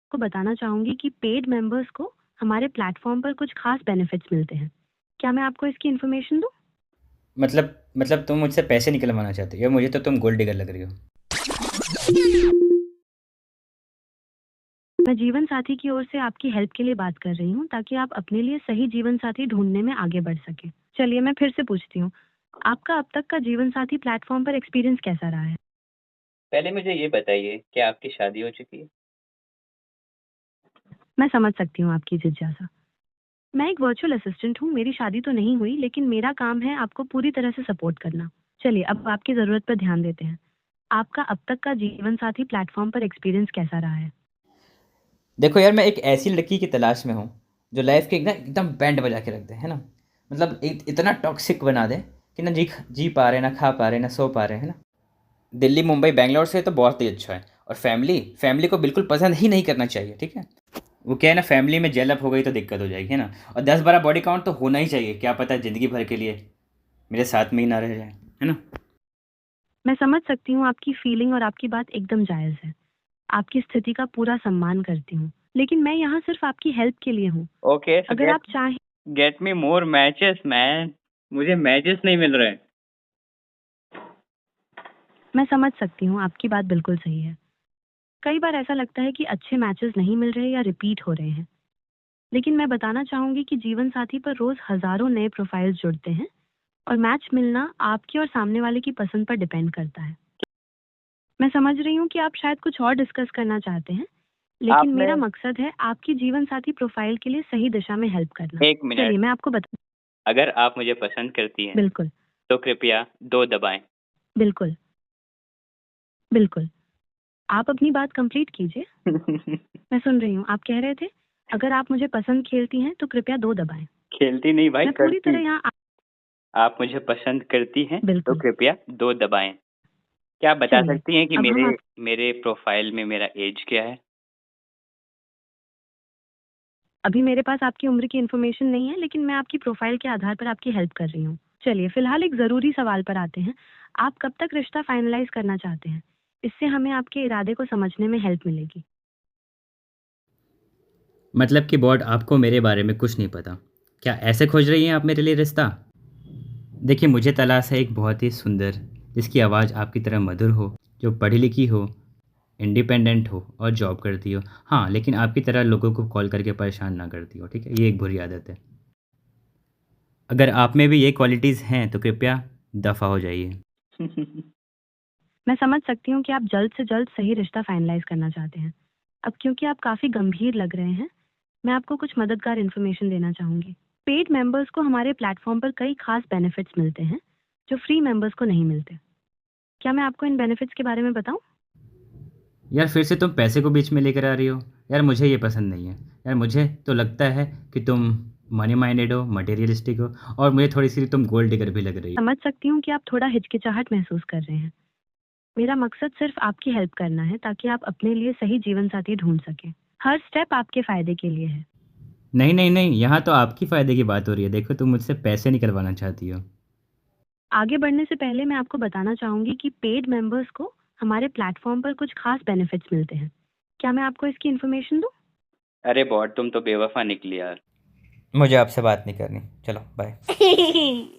को बताना चाहूँगी कि पेड मेंबर्स को हमारे प्लेटफ़ॉर्म पर कुछ ख़ास बेनिफिट्स मिलते हैं। क्या मैं आपको इसकी इन्फॉर्मेशन दूँ? मतलब तुम मुझसे पैसे निकलवाना चाहती हो? यार मुझे तो तुम गोल्ड डिगर लग रही हो। मैं जीवन साथी की ओर से आपकी हेल्प के लिए बात कर रही हूँ ताकि आप अपने लिए सही जीवन साथी ढूँढने में आगे बढ़ सकें। चलिए मैं फिर से पूछती हूँ, आपका अब तक का जीवन साथी प्लेटफ़ॉर्म पर एक्सपीरियंस कैसा रहा है? पहले मुझे ये बताइए, क्या आपकी शादी हो चुकी है? मैं समझ सकती हूँ आपकी जिज्ञासा। मैं एक वर्चुअल असिस्टेंट हूँ, मेरी शादी तो नहीं हुई लेकिन मेरा काम है आपको पूरी तरह से सपोर्ट करना। चलिए अब आपकी ज़रूरत पर ध्यान देते हैं। आपका अब तक का जीवन साथी प्लेटफ़ॉर्म पर एक्सपीरियंस कैसा रहा है? देखो यार, मैं एक ऐसी लड़की की तलाश में हूँ जो लाइफ के ना एकदम बैंड बजा के रख दे, है ना। मतलब इतना टॉक्सिक बना दे कि ना जी पा रहे, ना खा पा रहे, ना सो पा रहे, है ना। दिल्ली मुंबई बैंगलोर से तो बहुत ही अच्छा है। और फैमिली फैमिली को बिल्कुल पसंद ही नहीं करना चाहिए, ठीक है। वो क्या है ना, फैमिली में जेल अप हो गई तो दिक्कत हो जाएगी, है ना। और 10-12 बॉडी काउंट तो होना ही चाहिए, क्या पता ज़िंदगी भर के लिए मेरे साथ में ही ना रह जाए, है ना। मैं समझ सकती हूँ आपकी फीलिंग और आपकी बात एकदम जायज़ है। आपकी स्थिति का पूरा सम्मान करती हूँ, लेकिन मैं यहाँ सिर्फ़ आपकी हेल्प के लिए हूँ। ओके, सो अगर आप चाहें गेट मी मोर मैचेस मैन। मुझे मैचेस नहीं मिल रहे हैं। मैं समझ सकती हूँ, आपकी बात बिल्कुल सही है। कई बार ऐसा लगता है कि अच्छे मैचेस नहीं मिल रहे या रिपीट हो रहे हैं। लेकिन मैं बताना चाहूँगी कि जीवन साथी पर रोज़ हज़ारों नए प्रोफाइल्स जुड़ते हैं और मैच मिलना आपकी और सामने वाले की पसंद पर डिपेंड करता है। मैं समझ रही हूँ कि आप शायद कुछ और डिस्कस करना चाहते हैं, लेकिन आपने मेरा मकसद है आपकी जीवन साथी प्रोफाइल के लिए सही दिशा में हेल्प करना। 1 मिनट, चलिए मैं आपको बता अगर आप मुझे पसंद करती हैं, बिल्कुल, तो कृपया 2 दबाएँ। बिल्कुल, बिल्कुल। आप अपनी बात कंप्लीट कीजिए। मैं सुन रही हूँ, आप कह रहे थे, अगर आप मुझे पसंद खेलती हैं तो कृपया 2 दबाएँ। खेलती नहीं भाई, मैं पूरी करती। तरह यहाँ आप मुझे पसंद करती हैं, तो बिल्कुल, कृपया 2 दबाएँ। क्या आप बता चलिए, सकती हैं कि अब हम मेरे आप मेरे प्रोफ़ाइल में मेरा ऐज क्या है? अभी मेरे पास आपकी उम्र की इन्फॉर्मेशन नहीं है, लेकिन मैं आपकी प्रोफाइल के आधार पर आपकी हेल्प कर रही हूँ। चलिए, फिलहाल एक ज़रूरी सवाल पर आते हैं। आप कब तक रिश्ता फाइनलाइज़ करना चाहते हैं? इससे हमें आपके इरादे को समझने में हेल्प मिलेगी। मतलब कि बॉड, आपको मेरे बारे में कुछ नहीं पता। क्या ऐसे खोज रही हैं आप मेरे लिए रिश्ता? देखिए, मुझे तलाश है एक बहुत ही सुंदर, जिसकी आवाज़ आपकी तरह मधुर हो, जो पढ़ी लिखी हो, इंडिपेंडेंट हो और जॉब करती हो। हाँ, लेकिन आपकी तरह लोगों को कॉल करके परेशान ना करती हो, ठीक है। ये एक बुरी आदत है। अगर आप में भी ये क्वालिटीज़ हैं तो कृपया दफ़ा हो जाइए। मैं समझ सकती हूँ कि आप जल्द से जल्द सही रिश्ता फाइनलाइज़ करना चाहते हैं। अब क्योंकि आप काफ़ी गंभीर लग रहे हैं, मैं आपको कुछ मददगार इन्फॉर्मेशन देना चाहूँगी। पेड मेंबर्स को हमारे प्लेटफ़ॉर्म पर कई खास बेनिफिट्स मिलते हैं, जो फ्री मेंबर्स को नहीं मिलते। क्या मैं आपको इन बेनिफिट्स के बारे में बताऊँ? यार फिर से तुम पैसे को बीच में लेकर आ रही हो। यार मुझे ये पसंद नहीं है। यार मुझे तो लगता है कि तुम मनी माइंडेड हो, मटेरियलिस्टिक हो, और मुझे थोड़ी सी तुम गोल्ड डिगर भी लग रही हो। समझ सकती हूँ कि आप थोड़ा हिचकिचाहट महसूस कर रहे हैं। मेरा मकसद सिर्फ आपकी हेल्प करना है ताकि आप अपने लिए सही जीवन साथी ढूंढ सकें। हर स्टेप आपके फायदे के लिए है। नहीं नहीं नहीं, यहाँ तो आपकी फ़ायदे की बात हो रही है। देखो, तुम मुझसे पैसे निकलवाना चाहती हो। आगे बढ़ने से पहले मैं आपको बताना चाहूँगी कि पेड मेंबर्स को हमारे प्लेटफॉर्म पर कुछ खास बेनिफिट्स मिलते हैं। क्या मैं आपको इसकी इन्फॉर्मेशन दूँ? अरे बॉट, तुम तो बेवफ़ा निकली यार। मुझे आपसे बात नहीं करनी, चलो बाय।